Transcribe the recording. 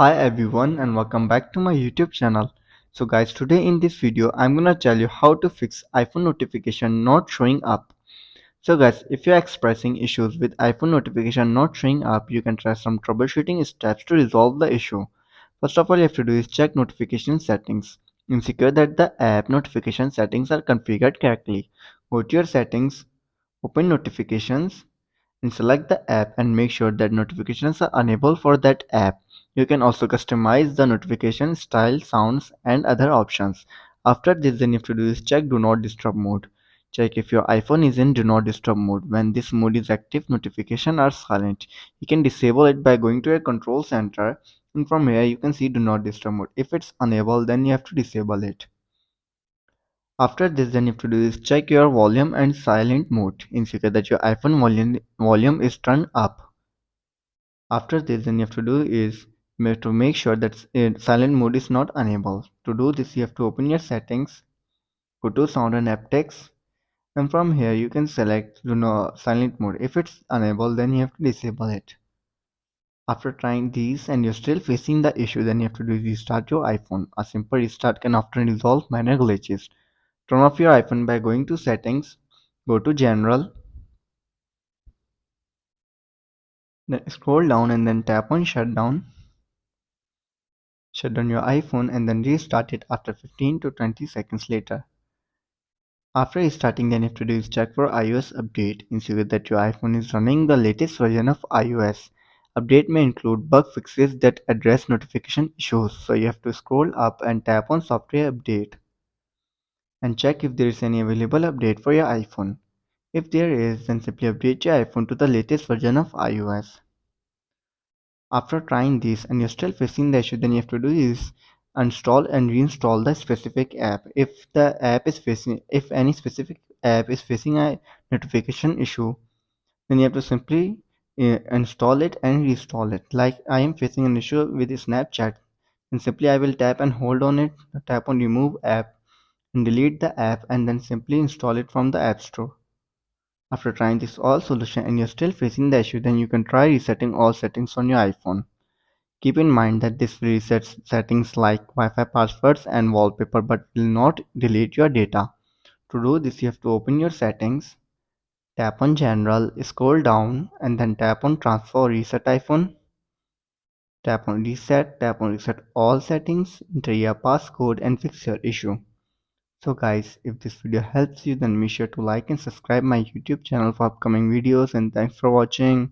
Hi everyone and welcome back to my YouTube channel. So guys, today in this video I'm gonna tell you how to fix iPhone notification not showing up. So guys, if you're expressing issues with iPhone notification not showing up, you can try some troubleshooting steps to resolve the issue. First of all, you have to do is check notification settings. Ensure that the app notification settings are configured correctly. Go to your settings, open notifications, and select the app and make sure that notifications are enabled for that app. You can also customize the notification style, sounds, and other options. After this, then you have to do is check do not disturb mode. Check if your iPhone is in do not disturb mode. When this mode is active, notifications are silent. You can disable it by going to a control center, and from here you can see do not disturb mode. If it's enabled, then you have to disable it. After this, then you have to do is check your volume and silent mode. Ensure that your iPhone volume is turned up. After this, then you have to do is to make sure that silent mode is not enabled. To do this, you have to open your settings, go to sound and haptics, and from here you can select do not silent mode. If it's enabled, then you have to disable it. After trying these and you're still facing the issue, then you have to do is restart your iPhone. A simple restart can often resolve minor glitches. Turn off your iPhone by going to settings, go to general, then scroll down and then tap on shutdown. Shut down your iPhone and then restart it after 15 to 20 seconds later. After restarting, then you have to do is check for iOS update. Ensure that your iPhone is running the latest version of iOS. Update may include bug fixes that address notification issues, so you have to scroll up and tap on software update and check if there is any available update for your iPhone. If there is, then simply update your iPhone to the latest version of iOS. After trying this and you're still facing the issue, then you have to do is uninstall and reinstall the specific app. If any specific app is facing a notification issue, then you have to simply install it and reinstall it. Like I am facing an issue with Snapchat, and simply I will tap and hold on it, tap on remove app and delete the app and then simply install it from the app store. After trying this all solution and you're still facing the issue, then you can try resetting all settings on your iPhone. Keep in mind that this resets settings like Wi-Fi passwords and wallpaper but will not delete your data. To do this, you have to open your settings, tap on General, scroll down and then tap on Transfer or Reset iPhone. Tap on Reset all settings, enter your passcode and fix your issue. So guys, if this video helps you, then be sure to like and subscribe my YouTube channel for upcoming videos, and thanks for watching.